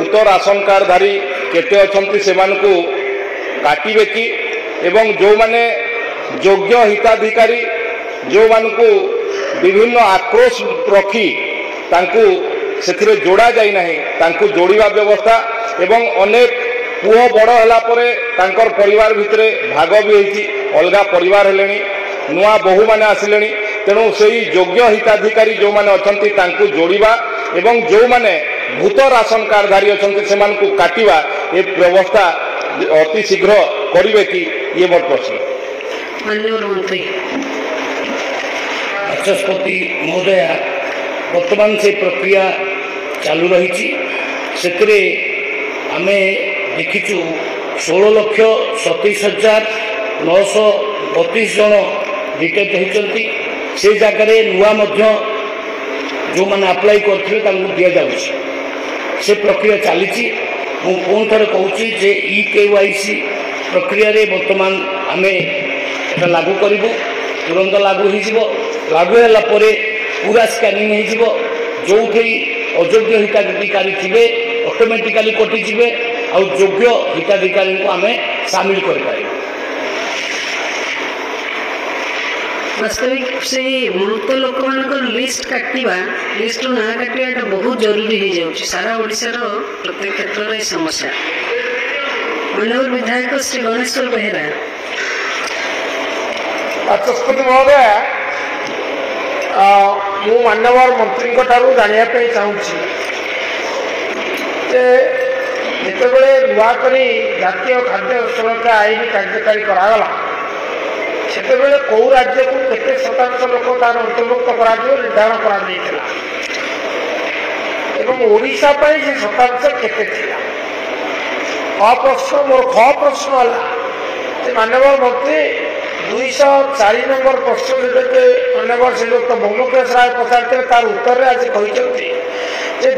भूत राशन कार्डधारी केते अछंती सेमानकु काटिबे कि एवं जो माने योग्य हिताधिकारी जो मानकु विभिन्न आक्रोश रखी तांकु सेथिरे जोड़ा जाई नाही तांकु जोड़िबा व्यवस्था एवं अनेक पुओ बड़ होला परे तांकर परिवार भितरे भाग भी होईछि अलगा परिवार हेलेनी नुआ बहु माने आसिलेनी तेणु सेही योग्य हिताधिकारी जो माने अछंती तांकु जोड़िबा एवं जो माने भूत राशन कार्डधारी अछंती सेमानकु काटिबा ए व्यवस्था अति शीघ्र करिवे कि ये मोर प्रश्न। माननीय मंत्री बाचस्पति महोदय वर्तमान से प्रक्रिया चालू रही आम देखीचु 16,27,932 जन रिटेट होती से जगह नुआ जो मैंने अप्लाई करते दि जाऊँ से प्रक्रिया चली पुणी थे कहूँ जे EKYC प्रक्रिया रे वर्तमान आम लागू करूँ तुरंत लागू हो पूरा स्कानिंग हो जो अयोग्य हिताधिकारी थे ऑटोमेटिकली कटिजे आ योग्य हिताधिकारी को आम सामिल कर वास्तविक से मृत लोक मान लिस्ट काटा लिस्ट ना काटा बहुत जरूरी हो जाऊँ सारा ओडिशार प्रत्येक क्षेत्र में समस्या। माननीय विधायक श्री गणेश्वर बेहेरा। बाचस्पति महोदय मु माननीय मंत्री जानापी चाहूँगी जितेबले नुआक जातीय खाद्य सुरक्षा आईन कार्यकारी करागला सेतेबेले कौ राज्य को केते शतांश लोक तार अंतर्भुक्त करा निर्धारण करा एवं ओडिशा से शतांश केते थिला प्रश्न मोर ख प्रश्न है माननीय मंत्री 204 नंबर प्रश्न माननीय श्रीयुक्त मौनकेश राय पचारते तार उत्तर आज कहते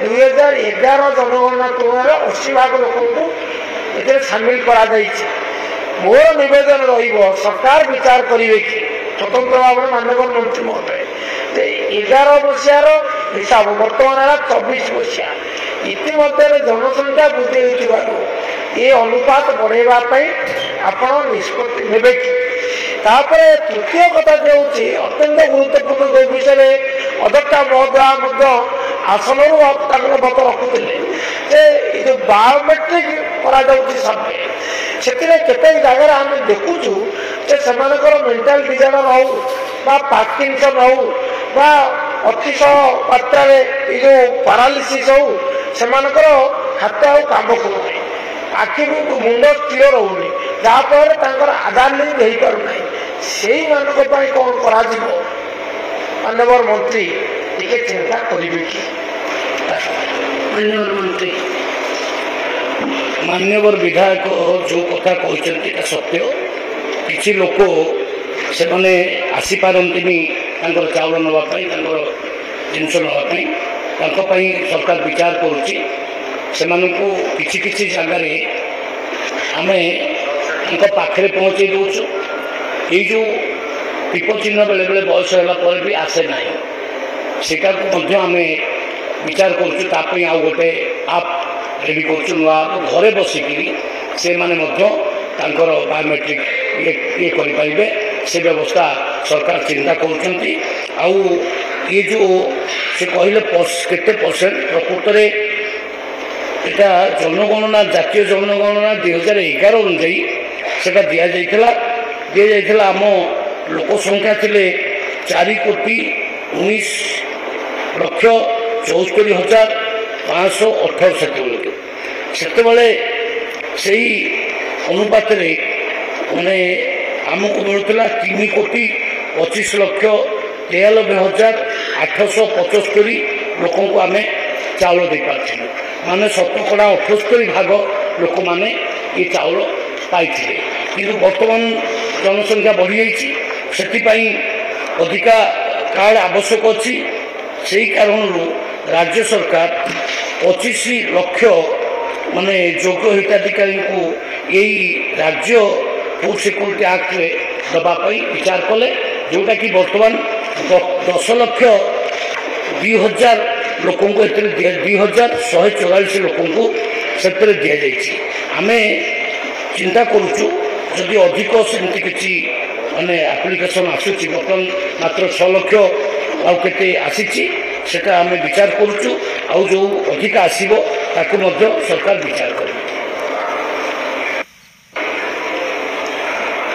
2011 जनगणना तुलन 80 भाग लोक सामिल करा मोर निवेदन सरकार विचार करेंगे कि स्वतंत्र भाव में माननीय मंत्री महोदय 11 मसीहार हिसाब बर्तमान है 24 मसीहा इतिमध्य जनसंख्या वृद्धि हो ये अनुपात बढ़ाई आपण निष्पत्ति ने तापर तृतीय कथा जो अत्यंत गुरुत्वपूर्ण जो विषय अध्यक्ष महोदय आसन मत रखुले जो बायोमेट्रिक सर्वे से जगह आम देखुचु से मेंटाल डिजार्डर हो पार्किंसन हो अतिशय मात्रा जो पारालिसिस हो से हाथ आ कम करूना आखि मुंड स्थिर रोनी जहाँफल आधार लिंक हो पारना से कौन कर माननीय मंत्री टे चिंता करेंगे कि माननीय मंत्री मान्यवर विधायक जो कथा कहते सत्य किसी लोक से मैंने आसीपारती चाउल नापी जिनस नापी सरकार विचार करुच्ची किसी किसी जगार आम पाखे पहुँचे दौचु ये जो टीप चिन्ह बेले बेले बयस होगा भी आसे ना सेटा आम विचार करुँ आउ गोटे आप रेडी कर घरे बसिकी से माने बायोमेट्रिक ये करें से व्यवस्था सरकार चिंता करुँच ये जो से कहले केते परसेंट प्रकृत में यहाँ जनगणना जातीय जनगणना 2011 अनुजाई से दि जाइला आम लोक संख्या थे 4,19,74,518 से अनुपात माने आमको मिलूला 3,25,93,875 लोक आम चाउल दे पार्थिल माने 78 भाग लोक मैंने ये चाउल पाई कि बर्तमान जनसंख्या बढ़ी जाती अधिका कार्ड आवश्यक अच्छी से कारण राज्य सरकार 25 लाख माने योग्य हिताधिकारी को यही राज्य फूड सिक्योरिटी एक्ट रे दबाई विचार कले जोटा कि बर्तमान 10,02,000 लोक 2,144 लोक ସେଥିରେ ଦିଆଯାଇଛି। ଆମେ ଚିନ୍ତା କରୁଛୁ ଯଦି ଅଧିକ ସେମିତି କିଛି ମାନେ ଆପ୍ଲିକେସନ୍ ଆସୁଛି, ବର୍ତ୍ତମାନ ମାତ୍ର 6 ଲକ୍ଷ ଆଉ କେତେ ଆସିଛି, ସେଟା ଆମେ ବିଚାର କରୁଛୁ। ଆଉ ଯେଉଁ ଅଧିକା ଆସିବ ତାକୁ ମଧ୍ୟ ସରକାର ବିଚାର କରିବେ।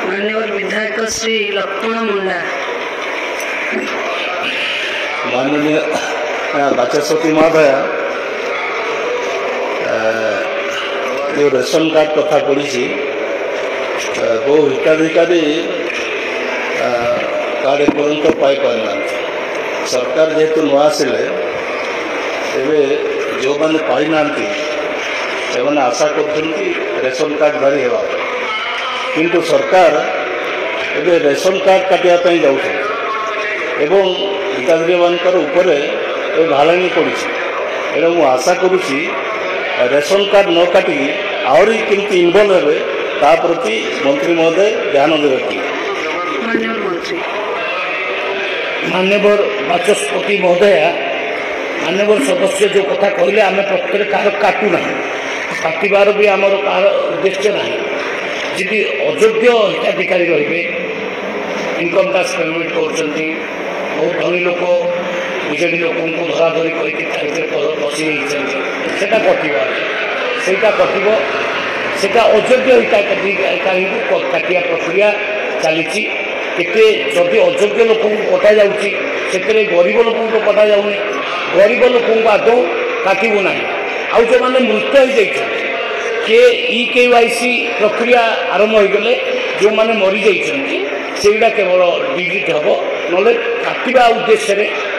माननीय विधायक श्री लक्ष्मण मुंडा। माननीय बाचस्पति महोदय, जो रेशन कार्ड कथा पड़ी बहु हिताधिकारी कार्ड एपर्यंत पाई पारना। सरकार जेहेतु नुआ आसिले जो मैंने पाई ना से आशा कर रेशन कार्ड धारी होगा, किंतु सरकार एबे रेशन कार्ड काटिया जाऊँ एवं हिताधिकारी मानकर उपरे भालाणी पड़ी। एटा मु आशा करुँची रेशन कार्ड न काटिक आहरी केमती इनवल्व हे ता प्रति मंत्री महोदय ध्यान देवे। मान्यवर बाचस्पति महोदय, मान्यवर सदस्य जो कथा कहले आम प्रत्येक कार काटुना, काटबार भी आमर कार उद्देश्य ना। जी अयोग्य हिताधिकारी रे इनकम टैक्स पेमेंट कर बहुत धनी लोक विजेडी लोक धराधरी करटा कटो सेटा अयोग्य हिताधिकारी को काटिया प्रक्रिया चली। जदि अयोग्य लोक कटा जाऊँगी से गरीब लोक कटा जाऊनी, गरीब लोक आदौ काटबू ना। आउ जो मैंने मृत हो जाइए किए EKYC प्रक्रिया आरंभ हो गले, जो मैंने मरी जाइए सेटा केवल डिजिट हम ना काटा उद्देश्य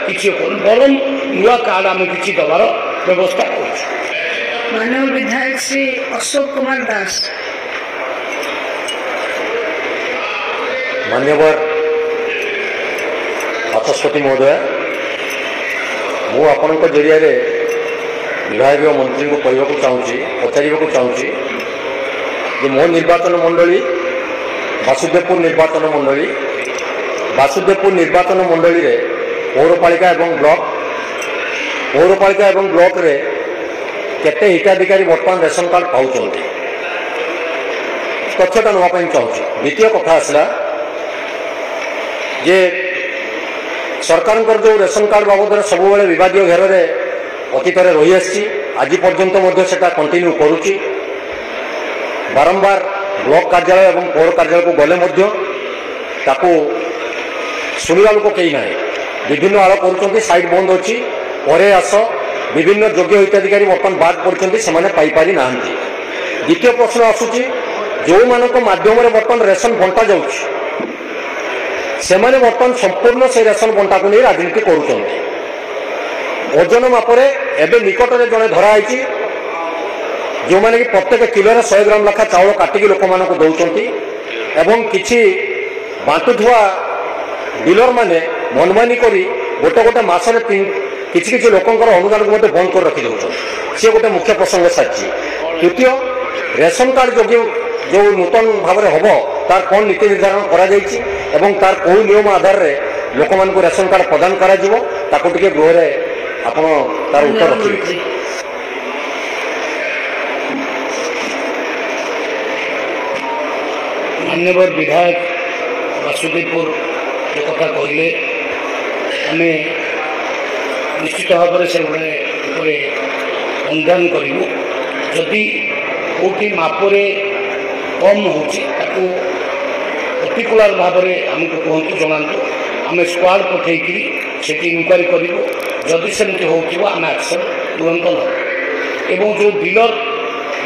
किसी बरम नुआ कार्ड आम कि दबार व्यवस्था कर। माननीय विधायक श्री अशोक कुमार दास। मान्यवर बाचस्पति महोदय, मु आपण जरिया विभाग मंत्री को कहवाक चाहूँगी, पचार चाहूँगी कि मो निर्वाचन मंडली वासुदेवपुर निर्वाचन मंडली, वासुदेवपुर निर्वाचन मंडली रे पौरपालिका एवं ब्लॉक रे केते हिताधिकारी बर्तमान रेशन कार्ड पाँच तथ्यटा नापी चाहूँगी। द्वितीय कथा आसला जे सरकार जो रेशन कार्ड बाबद सब बद घेर अतीत रही आज पर्यंत कंटिन्यू करुच्ची। बारंबार ब्लॉक कार्यालय और पौर कार्यालय को गले शुणा लोक कई ना, विभिन्न आड़ कर साइड बंद अच्छी पर आस विभिन्न योग्य हिताधिकारी बर्तमान बाद पड़ते से पाई ना। द्वितीय प्रश्न आसूची जो मानक माध्यम बर्तमान रेशन बंटा जाऊँगी से बर्तमान संपूर्ण से रेशन बंटा को नहीं राजनीति करुँच। ओजन मापरे एवं निकट में जड़े धराई जो मैंने कि प्रत्येक किलो 100 ग्राम लाखा चाउल काटिक लोक मान दौरान एवं किसी बांटुवा डीलर मैंने मनमानी करी गोटे गोटे मसरे किसी किसी लोकंर अनुदान को बंद कर रखी दौरान सी गोटे मुख्य प्रसंग साची। तृतीय रेशन कार्ड जो नूतन भाव में हम तार कौन नीति निर्धारण करा तार कौ नियम आधार में लोक मान रेशन कार्ड प्रदान करा गृह में आप तार उत्तर रखिए। मान्यवर विधायक वासुदेवपुर जो कथा कहले आम निश्चित भाव से अनुधान करूँ। जदि कौटी मापरे कम होटिकुलर भाव में आमको कहतु जनातु आम स्क्वाड पठेकरी से इनक्वारी करूँ। जदि सेमती हो आम एक्शन तुरंत न एवं जो डीलर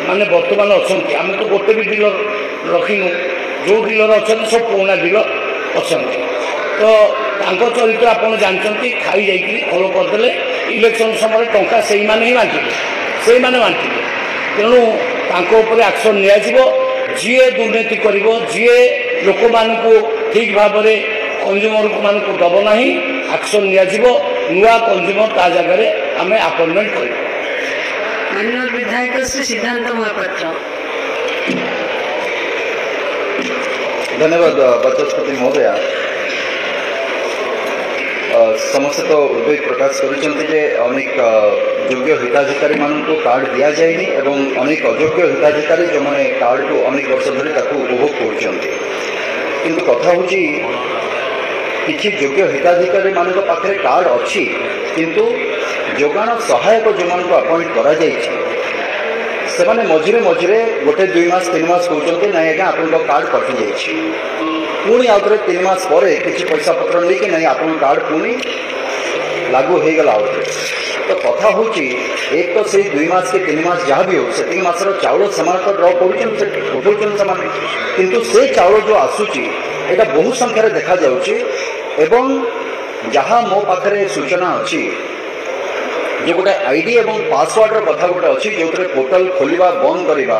माने बर्तमान अच्छा आम तो गोटे भी डीलर रखिनु, जो डीलर अच्छा सब पुराना डीलर अच्छा तो चरित्र आप जानते खाई जाकि फलो करदे इलेक्शन समय टंका से ही बांटे तेणु एक्शन निजी दुर्नीति कर जी लोक मान ठीक भाव में कंज्यूमर मान दब ना एक्शन नुआ कंज्यूमर ता जगह आम अपॉइंटमेंट कर। माननीय विधायक श्री सिद्धांत महापात्र। धन्यवाद बाचस्पति महोदय। ସମସ୍ତେ ତ ଉଦ୍ବେଗ ପ୍ରକାଶ କରିଛନ୍ତି ଯେ ଅନେକ ଯୋଗ୍ୟ ହିତାଧିକାରୀ ମାନଙ୍କୁ କାର୍ଡ ଦିଆଯାଇନି ଏବଂ ଅନେକ ଅଯୋଗ୍ୟ ହିତାଧିକାରୀ ଯେଉଁମାନେ କାର୍ଡକୁ ଅନେକ ବର୍ଷ ଧରି ତାକୁ ଉପଭୋଗ କରୁଛନ୍ତି। କିନ୍ତୁ କଥା ହେଉଛି କିଛି ଯୋଗ୍ୟ ହିତାଧିକାରୀମାନଙ୍କ ପାଖରେ କାର୍ଡ ଅଛି, କିନ୍ତୁ ଯୋଗାଣ ସହାୟକ ଯେଉଁମାନଙ୍କୁ ଆପଏଣ୍ଟ କରାଯାଇଛି ସେମାନେ ମଝିରେ ମଝିରେ 1-2 ମାସ 3 ମାସ କହୁଛନ୍ତି ନାଇଁ ଆଜ୍ଞା ଆପଣଙ୍କ କାର୍ଡ କଟିଯାଇଛି, ପୁଣି ଆଉ ଥରେ 3 ମାସ ପରେ କିଛି ପଇସା ପତ୍ର ନେଇକି ନାଇଁ ଆପଣଙ୍କ କାର୍ଡ ପୁଣି ଲାଗୁ ହେଇଗଲା ଆଉ ଥରେ। ତ କଥା ହେଉଛି ଏକ ତ ସେଇ 2 ମାସ କି 3 ମାସ ଯାହା ବି ହଉ ସେତିକି ମାସର ଚାଉଳ ସେମାନେ ତ ଡ୍ର କରୁଛନ୍ତି, ସେଠି ଉଠାଉଛନ୍ତି ସେମାନେ, କିନ୍ତୁ ସେ ଚାଉଳ ଯେଉଁ ଆସୁଛି ଏଇଟା ବହୁ ସଂଖ୍ୟାରେ ଦେଖାଯାଉଛି। ଏବଂ ଯାହା ମୋ ପାଖରେ ସୂଚନା ଅଛି ଯେ ଗୋଟେ ଆଇଡି ଏବଂ ପାସୱାର୍ଡର କଥା ଗୋଟେ ଅଛି ଯେଉଁଥିରେ ପୋର୍ଟାଲ ଖୋଲିବା ବନ୍ଦ କରିବା,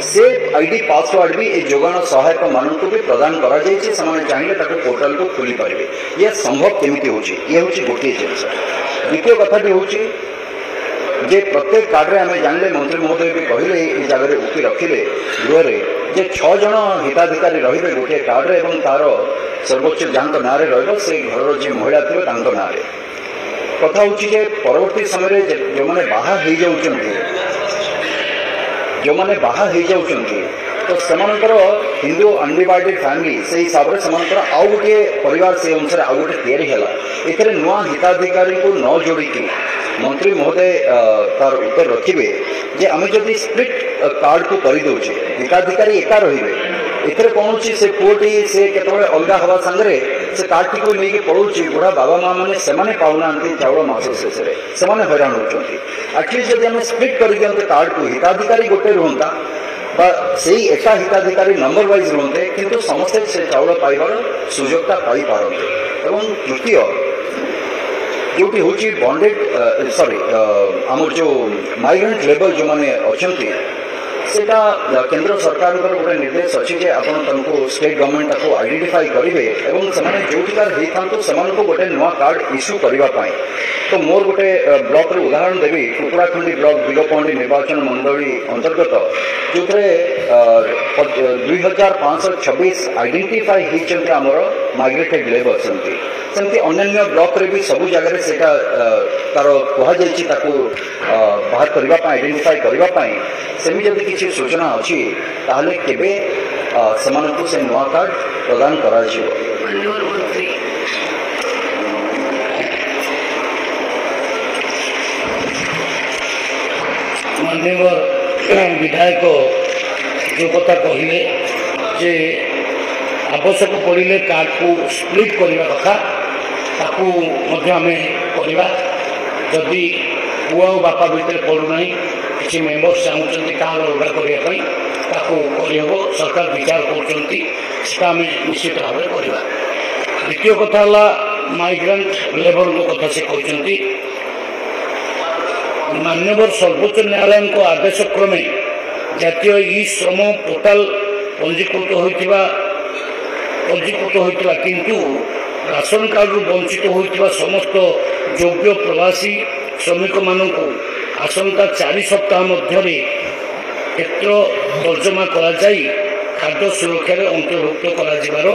ସେ ଆଇଡି ପାସୱାର୍ଡ ବି ଏ ଯୋଗାଣ ସହାୟକ ମାନଙ୍କୁ ବି ପ୍ରଦାନ କରାଯାଇଛି। ସେମାନେ ଚାହିଁଲେ ତାକୁ ପୋର୍ଟାଲକୁ ଖୋଲି ପାରିବେ। ଇଏ ସମ୍ଭବ କେମିତି ହେଉଛି? ଇଏ ହେଉଛି ଗୋଟିଏ ଜିନିଷ। ଦ୍ୱିତୀୟ କଥାଟି ହେଉଛି ଯେ ପ୍ରତ୍ୟେକ କାର୍ଡରେ ଆମେ ଜାଣିଲେ, ମନ୍ତ୍ରୀ ମହୋଦୟ ବି କହିଲେ ଏ ଜାଗାରେ ଉକ୍ତି ରଖିଲେ ଗୃହରେ ଯେ 6 ଜଣ ହିତାଧିକାରୀ ରହିବେ ଗୋଟିଏ କାର୍ଡରେ ଏବଂ ତାର ସର୍ବୋଚ୍ଚ ଯାହାଙ୍କ ନାଁରେ ରହିବ ସେ ଘରର ଯିଏ ମହିଳା ଥିବେ ତାଙ୍କ ନାଁରେ। କଥା ହେଉଛି ଯେ ପରବର୍ତ୍ତୀ ସମୟରେ ଯେଉଁମାନେ ବାହା ହେଇଯାଉଛନ୍ତି ତ ସେମାନଙ୍କର ହିନ୍ଦୁ ଅନଡିଭାଇଡେଡ୍ ଫ୍ୟାମିଲି ସେଇ ହିସାବରେ ସେମାନଙ୍କର ଆଉ ଗୋଟିଏ ପରିବାର ସେଇ ଅନୁସାରେ ଆଉ ଗୋଟେ ତିଆରି ହେଲା। ଏଥିରେ ନୂଆ ହିତାଧିକାରୀଙ୍କୁ ନ ଯୋଡ଼ିକି ମନ୍ତ୍ରୀ ମହୋଦୟ ତାର ଉତ୍ତର ରଖିବେ ଯେ ଆମେ ଯଦି ସ୍ପ୍ଲିଟ୍ କାର୍ଡକୁ କରିଦେଉଛେ ହିତାଧିକାରୀ ଏକା ରହିବେ, ଏଥିରେ କ'ଣ ହେଉଛି ସେ ପୁଅଟି ସେ କେତେବେଳେ ଅଲଗା ହେବା ସାଙ୍ଗରେ ସେ କାର୍ଡଟିକୁ ନେଇକି ପଳାଉଛି, ବୁଢ଼ା ବାବା ମା ମାନେ ସେମାନେ ପାଉନାହାନ୍ତି ଚାଉଳ ମାସ ଶେଷରେ, ସେମାନେ ହଇରାଣ ହେଉଛନ୍ତି। ଆଟଲିଷ୍ଟ ଯଦି ଆମେ ସ୍ପ୍ଲିଟ୍ କରିଦିଅନ୍ତେ କାର୍ଡକୁ, ହିତାଧିକାରୀ ଗୋଟେ ରୁହନ୍ତା ବା ସେଇ ଏକା ହିତାଧିକାରୀ ନମ୍ବର ୱାଇଜ୍ ରୁହନ୍ତେ, କିନ୍ତୁ ସମସ୍ତେ ସେ ଚାଉଳ ପାଇବାର ସୁଯୋଗଟା ପାଇପାରନ୍ତେ। ଏବଂ ତୃତୀୟ ଯେଉଁଠି ହେଉଛି ବଣ୍ଡେଡ୍ ଆମର ଯେଉଁ ମାଇଗ୍ରାଣ୍ଟ ଲେବର ଯେଉଁମାନେ ଅଛନ୍ତି ସେଇଟା କେନ୍ଦ୍ର ସରକାରଙ୍କର ଗୋଟେ ନିର୍ଦ୍ଦେଶ ଅଛି ଯେ ଆପଣ ତାଙ୍କୁ ଷ୍ଟେଟ୍ ଗଭର୍ଣ୍ଣମେଣ୍ଟ ତାକୁ ଆଇଡେଣ୍ଟିଫାଇ କରିବେ ଏବଂ ସେମାନେ ଯେଉଁଠିକାର ହେଇଥାନ୍ତୁ ସେମାନଙ୍କୁ ଗୋଟେ ନୂଆ କାର୍ଡ ଇସ୍ୟୁ କରିବା ପାଇଁ। ତ ମୋର ଗୋଟେ ବ୍ଲକର ଉଦାହରଣ ଦେବି, କୁକୁଡ଼ାଖଣ୍ଡି ବ୍ଲକ ବିଲୋପଣ୍ଡି ନିର୍ବାଚନ ମଣ୍ଡଳୀ ଅନ୍ତର୍ଗତ, ଯେଉଁଥିରେ 2526 ଆଇଡେଣ୍ଟିଫାଇ ହେଇଛନ୍ତି ଆମର ମାଇଗ୍ରେଟେଡ୍ ଲେବର। ସେମିତି ଅନ୍ୟାନ୍ୟ ବ୍ଲକରେ ବି ସବୁ ଜାଗାରେ ସେଇଟା ତାର କୁହାଯାଇଛି ତାକୁ ବାହାର କରିବା ପାଇଁ, ଆଇଡେଣ୍ଟିଫାଇ କରିବା ପାଇଁ। ସେମିତି ଯଦି କିଛି ସୂଚନା ଅଛି ତାହେଲେ କେବେ ସେମାନଙ୍କୁ ସେ ନୂଆ କାର୍ଡ ପ୍ରଦାନ କରାଯିବ? ମାନ୍ୟବର ବିଧାୟକ ଯେଉଁ କଥା କହିଲେ ଯେ ଆବଶ୍ୟକ ପଡ଼ିଲେ କାର୍ଡକୁ ସ୍ପ୍ଲିଟ୍ କରିବା କଥା, ତାକୁ ମଧ୍ୟ ଆମେ କରିବା। ଯଦି ପୁଅ ଆଉ ବାପା ଭିତରେ ପଡ଼ୁନାହିଁ, କିଛି ମେମ୍ବର୍ସ ଚାହୁଁଛନ୍ତି କାର୍ଡ ଅଲଗା କରିବା ପାଇଁ, ତାକୁ କରିହେବ। ସରକାର ବିଚାର କରୁଛନ୍ତି, ସେଟା ଆମେ ନିଶ୍ଚିତ ଭାବରେ କରିବା। ଦ୍ୱିତୀୟ କଥା ହେଲା ମାଇଗ୍ରାଣ୍ଟ ଲେବରଙ୍କ କଥା ସେ କହିଛନ୍ତି। ମାନ୍ୟବର ସର୍ବୋଚ୍ଚ ନ୍ୟାୟାଳୟଙ୍କ ଆଦେଶ କ୍ରମେ ଜାତୀୟ ଇ ଶ୍ରମ ପୋର୍ଟାଲ ପଞ୍ଜୀକୃତ ହୋଇଥିବା କିନ୍ତୁ ରାସନ କାର୍ଡରୁ ବଞ୍ଚିତ ହୋଇଥିବା ସମସ୍ତ ଯୋଗ୍ୟ ପ୍ରବାସୀ ଶ୍ରମିକମାନଙ୍କୁ ଆସନ୍ତା 4 ସପ୍ତାହ ମଧ୍ୟରେ କ୍ଷେତ୍ର ତର୍ଜମା କରାଯାଇ ଖାଦ୍ୟ ସୁରକ୍ଷାରେ ଅନ୍ତର୍ଭୁକ୍ତ କରାଯିବାର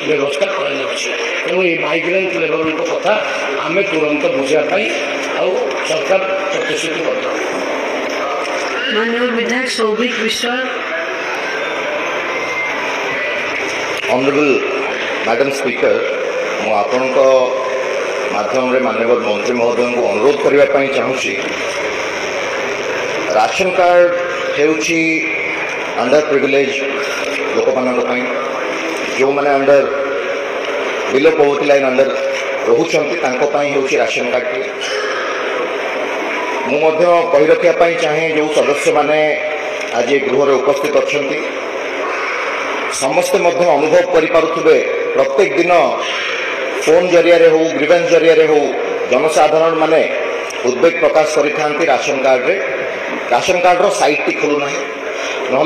ବ୍ୟବସ୍ଥା କରାଯାଉଛି। ତେଣୁ ଏହି ମାଇଗ୍ରାଣ୍ଟ ଲେବରଙ୍କ କଥା ଆମେ ତୁରନ୍ତ ବୁଝିବା ପାଇଁ ଆଉ ସରକାର ପ୍ରତିଶ୍ରୁତିବଦ୍ଧ। माननीय विधायक Saubhik Vishwal. Honourable madam speaker, मु आपणक माध्यम माननीय मंत्री महोदय को अनुरोध करने चाहूँगी। राशन कार्ड हेउछि अंडर प्रिविलेज लोक मानी जो मैंने under below poverty line under रोचंती हेउछि राशन कार्ड। मुझे कही रखापी चाहे जो सदस्य मैंने आज गृह उपस्थित अच्छा समस्ते अनुभव करें प्रत्येक दिन फोन जरिया हो ग्रीवेंस जरिया हो जनसाधारण माने उद्वेग प्रकाश करी राशन राशन कार्ड साइट टी खोलूना ना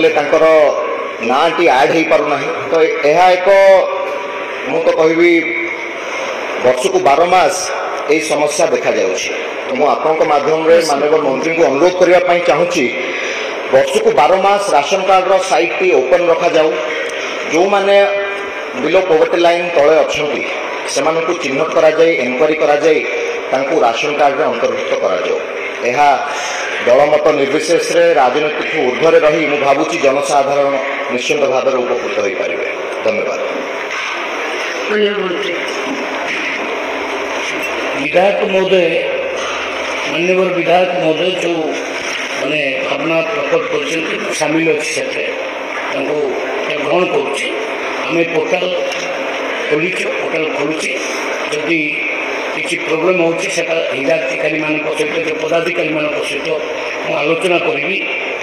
ना टी ऐड हो पारना। तो यह एक मु तो कह वर्ष को 12 मास यही समस्या देखा जाउछि। तो मुझे माध्यम माननीय मंत्री को अनुरोध करने चाहूँगी वर्ष को 12 मास राशन कार्ड साइट टी ओपन रखा जाऊ। जो माने बिलो पवर्टी लाइन तले अच्छा ସେମାନଙ୍କୁ ଚିହ୍ନଟ କରାଯାଇ ଏନକ୍ୱାରି କରାଯାଇ ତାଙ୍କୁ ରାସନ କାର୍ଡରେ ଅନ୍ତର୍ଭୁକ୍ତ କରାଯାଉ। ଏହା ଦଳମତ ନିର୍ବିଶେଷରେ ରାଜନୀତିକୁ ঊର୍ଦ୍ଧ୍ୱରେ ରହି ମୁଁ ଭାବୁଛି ଜନସାଧାରଣ ନିଶ୍ଚିନ୍ତ ଭାବରେ ଉପକୃତ ହୋଇପାରିବେ। ଧନ୍ୟବାଦ। विधायक महोदय माननीय विधायक महोदय जो मैंने भावना प्रकट कर सामिल अच्छी से ग्रहण करें पोर्टाल खोली पोर्टाल खोलुची जदि किसी प्रोब्लेम होची हिताधिकारी मान सहित जो पदाधिकारी मान सहित मुझे आलोचना करी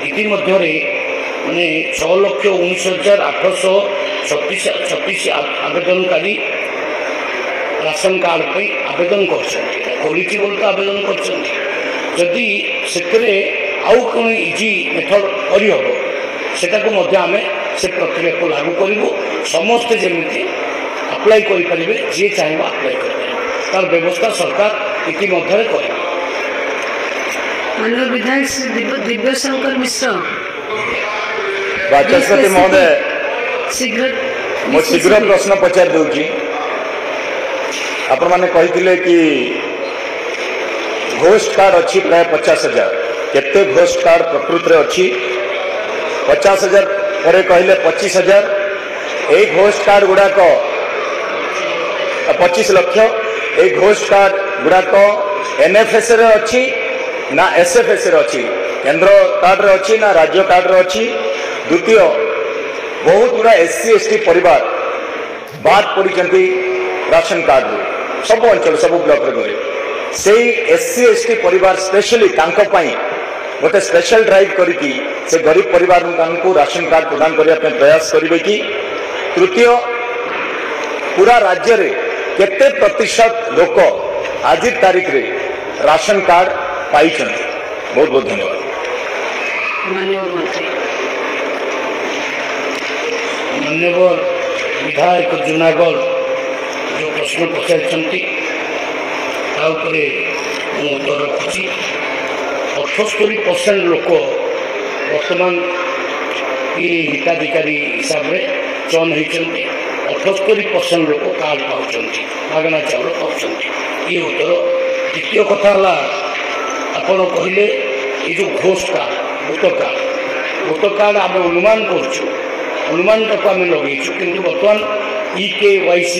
इतिमध्य मैंने 6,19,836 आवेदनकारी राशन कार्ड पर आवेदन खोली बोल तो आवेदन करी आउ कौन इजी मेथड करहब से से प्रक्रिया को लागू करूँ समस्ते जमी अप्लाई करें जी चाहे अप्लाई करें तार व्यवस्था सरकार इतिमध्य कर। माननीय विधायक श्री दिव्यशंकर मिश्र बाचस्पति महोदय शीघ्र प्रश्न पचार दूची आपण मैंने कही कि घोस्ट कार्ड अच्छी प्राय 50,000 केते घोस्ट कार्ड प्रकृत रे अच्छी 50,000 पर कहले 25,000 एक घोस्ट कार्ड गुड़ाक 25 लक्ष एक घोस्ट कार्ड गुड़ाक एनएफएस रे अच्छी ना एसएफएस रे अच्छी केंद्र कार्ड रे अच्छी ना राज्य कार्ड रे अच्छी। द्वितीय बहुत गुड़ा एससी एसटी परिवार बाद पड़ी राशन कार्ड सब अंचल सब ब्लॉक रे से एससी एसटी परिवार स्पेशली गोटे स्पेशल ड्राइव करके से गरीब परिवार को राशन कार्ड प्रदान करने प्रयास करेंगे कि। तृतीय पूरा राज्य रे केते प्रतिशत लोक आज तारीख रे राशन कार्ड पाई। बहुत बहुत धन्यवाद। माननीय विधायक जूनागढ़ जो प्रश्न पचार उत्तर रखुची 78% लोक बर्तमान ये हिताधिकारी हिसाब से चयन होती 78% लोक कार्ड पाँच मागना चाउल पाँच ये उत्तर। द्वितीय कथा आपड़ कहले ये जो घोष कार्ड भोटर कार्ड आम अनुमान अनुमान तक आम लगेचु कि बर्तमान EKYC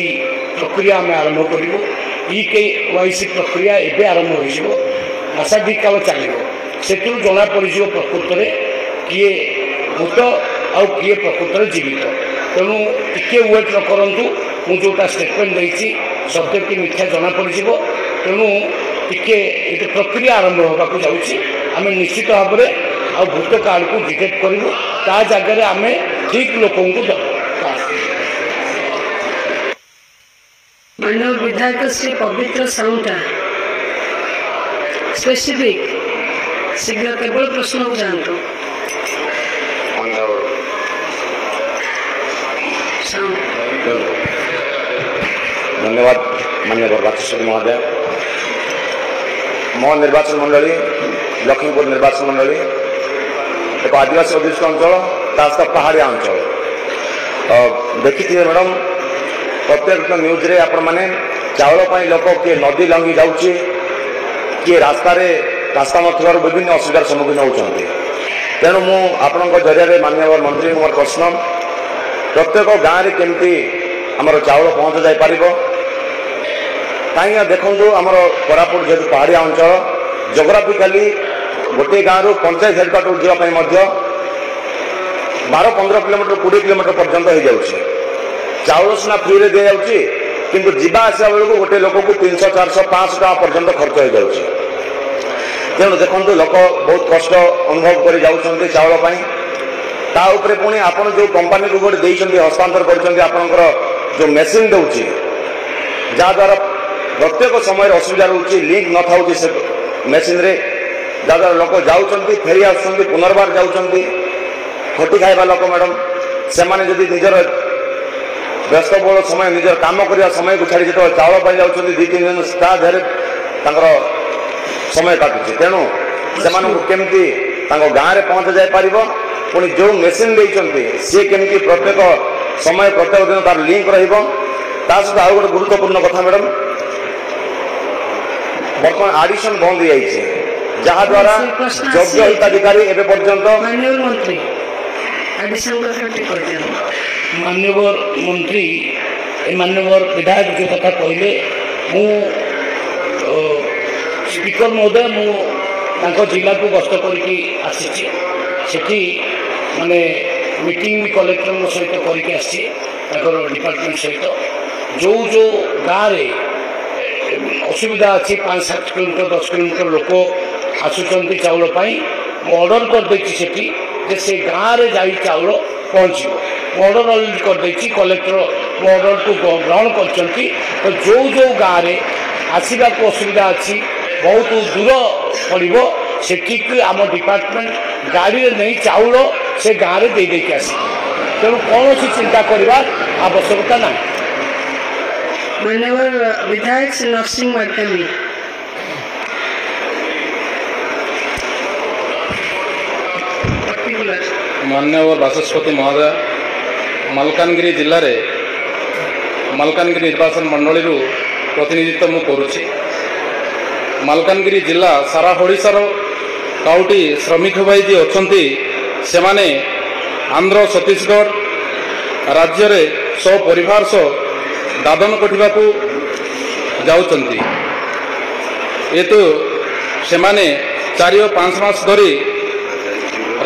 प्रक्रिया आम आरंभ करूँ EKYC प्रक्रिया एवं आरंभ हो मासाधिक काल चलो से जना पड़ प्रकृत में किए भूत आउ किए प्रकृत में जीवित। तेणु टिके वेट न करूँ मुझा स्टेटमेंट देती सत्य कि मिथ्या जना पड़ तेणु टिके प्रक्रिया आरंभ होगा आम निश्चित भाव में आ भूत कार्ड को डिटेक्ट करूँ ता जगह आम ठीक लोक माननीय विधायक श्री पवित्र साउंटा स्पेसिफिक शीघ्र केवल प्रश्न को जानते धन्यवाद माननीय बाचस्पति महोदय। मो निर्वाचन मंडली लखीमपुर निर्वाचन मंडली एक आदिवासी अध्यक्ष अंचल सहित पहाड़िया अंचल देखी मैडम प्रत्येक न्यूज रे आपण मैंने चाउल लोक किए नदी लंघी जाऊँगी किए रास्ता ना विभिन्न असुविधार सम्मुखीन होती। तेणु मु आपण जरिया माननीय मंत्री मोर प्रश्न प्रत्येक गाँव में केमती आमर चाउल पहुँच जाई पारिबो कहीं देखूँ आमर कोरापुट जेहतु पहाड़िया अंचल जोग्राफिकाली गोटे गाँव पंचायत हेडक्वार्टर जावाई 12-15 किलोमीटर 20 किलोमीटर पर्यंत हो जाऊँगी चाउल सीना फ्री रे दि जाऊँगी किंतु जीवा आसा बेलू गोटे लोक को 300-400-500 टका पर्यंत खर्च हो जाऊँगी। तेणु देखो लोक बहुत कष्ट अनुभव कर जाऊँच चाउल पुणी आपड़ जो कंपानी को गोटे देते हस्तांतर कर जो मेसीन दूसरी जहाद्वारा प्रत्येक समय असुविधा रोचे लिंक न था से मेसीन जहाद्वारा लोक जाऊँच फेरी आस पुनर्बार जाऊँच खटी खाइबा लोक मैडम से जदि निजर व्यस्तबहुल समय निजर काम करने समय को छाड़ी जो चाउल पाई जाऊँच 2-3 दिन देहरे समय काटुचे। तेणु से केमती गाँव में पहुँच जाए पार पुणी जो मेसीन देते सी केमती प्रत्येक समय प्रत्येक दिन तार लिंक ता सहित आउ गोटे गुरुत्वपूर्ण कथा मैडम बर्तमान आडिशन बंद हो जाइए जहाद्वारा योग्य हिताधिकारी एवं पर्यंत माननीय मंत्री एडिशन कर माननीय मंत्री माननीय विधायक जो कथा कहले मु स्पीकर महोदय मु जिला को गस्त करके आसी सेठी माने मीटिंग भी कलेक्टर सहित करके आसी डिपार्टमेंट सहित जो जो गाँव में असुविधा अच्छी 5-7 किलोमीटर 10 किलोमीटर लोक आसुंच चाउल ऑर्डर कर से गाँव में जा चाउल पहुँच ऑर्डर अलरेडी कर कलेक्टर ऑर्डर को ग्रहण कर तो जो जो गाँव में आसवा को असुविधा अच्छी बहुत दूर पड़ो सेठी आम डिपार्टमेंट गाड़ी में नहीं चाउल से गाँव में दे देके आस तेणु कौन सी चिंता करवा आवश्यकता ना। माननीय विधायक श्री नरसिंह मार्कंडी माननीय बाचस्पति महोदय मलकानगिरी जिले में मलकानगिरी निर्वाचन मंडली प्रतिनिधित्व मु करुछि। मलकानगिरी जिला सारा ओडिशार काउटी श्रमिक भाई जी अछंती से माने आंध्र छत्तीसगढ़ राज्य रे सौ परिवार सो दादन कटिबा को जाउचंती ये तो से माने 4-5 मास धरी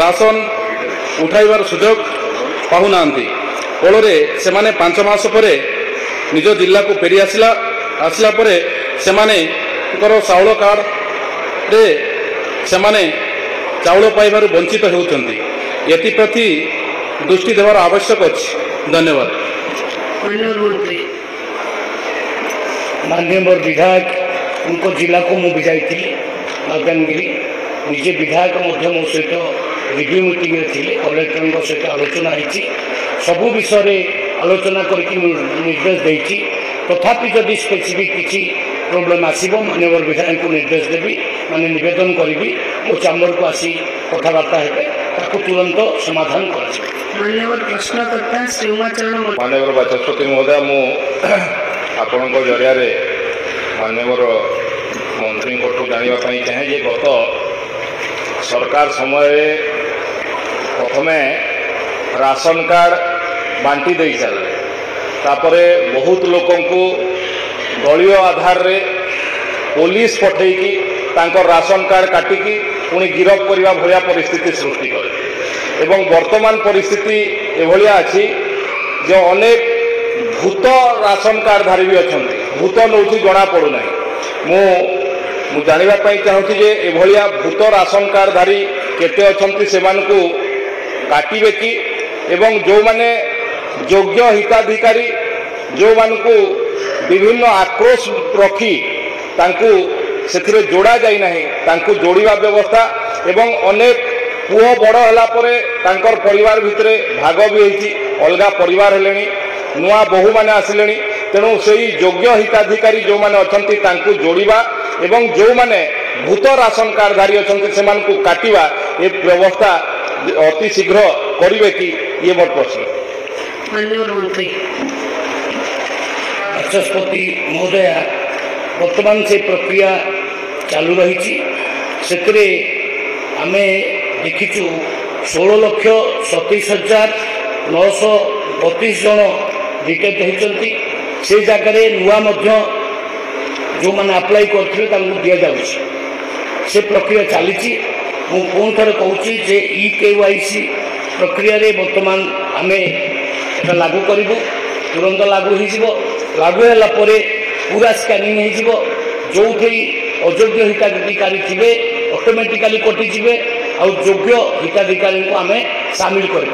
राशन उठाइबार सुजोग पाहुना फल से माने 5 मास परे निज जिला को फेरी आसला परे से माने चाउल कार्ड रे से माने चाउल पाइबार वंचित होउचंती एप्रति दृष्टि देवार आवश्यक अछि। धन्यवाद। माननीय विधायक उनको जिला को मुझे जाइए मलकानगिरी निजे विधायक मो सहित रिव्यू मीटिंग थे कलेक्टर सहित आलोचना होती सबू विषय आलोचना करके निर्देश देती तथापि जदि स्पेसिफिक किसी प्रोब्लेम आसो माननीय विधायक को निर्देश देवी माने निवेदन करी मो चैम्बर को आसी कथबार्ता है तुरंत समाधान कर। प्रश्नकर्ता श्री उमाचरण माननीय बाचस्पति महोदय मु आपण जरिया माननीय मंत्री को जानापी चाहे जे गत सरकार समय प्रथम राशन कार्ड बांटी दे सारे तापरे बहुत लोक दलीय आधार रे पुलिस पठेकी राशन कार्ड काटिकी पुणी गिरफ करने भाया परिस्थिति सृष्टि करे एवं वर्तमान परिस्थिति एभलिया अच्छी जो अनेक भूत राशन कार्डधारी भी अच्छा भूत नौ जना पड़ूना मु जानापी चाहूँगी जे एभलिया भूत राशन कार्डधारी केते अच्छा से काटिबे कि एवं जो माने योग्य हिताधिकारी जो मानकु विभिन्न आक्रोश रखी तांकु से जोड़ा जाई नहीं तांकु जोड़िबा व्यवस्था एवं अनेक पुओ बड़ होला परे तांकर परिवार भितरे भाग भी होती अलगा परिवार हेलेनी नुआ बहु माने आसिलेनी तेणु से योग्य हिताधिकारी जो माने अछंती तांकु जोड़िबा एवं जो माने भूत राशन कार्डधारी अछंती सेमानकु काटिबा ए व्यवस्था अति शीघ्र करिवे कि ये मोर प्रश्न। बाचस्पति महोदया वर्तमान से प्रक्रिया चालू रही आम देखीचु 16,27,932 जन रिटेक्ट होती से जगह नुआ जो मैंने अप्लाई करते दि जाऊँ से प्रक्रिया चली पुणी थे कहूँ जे EKYC प्रक्रिया रे वर्तमान आम लागू करूँ तुरंत लागू हो लागू है पूरा स्कानिंग हो जो अयोग्य हिताधिकारी थे ऑटोमेटिकली कटिजे आ योग्य हिताधिकारी को आम सामिल कर।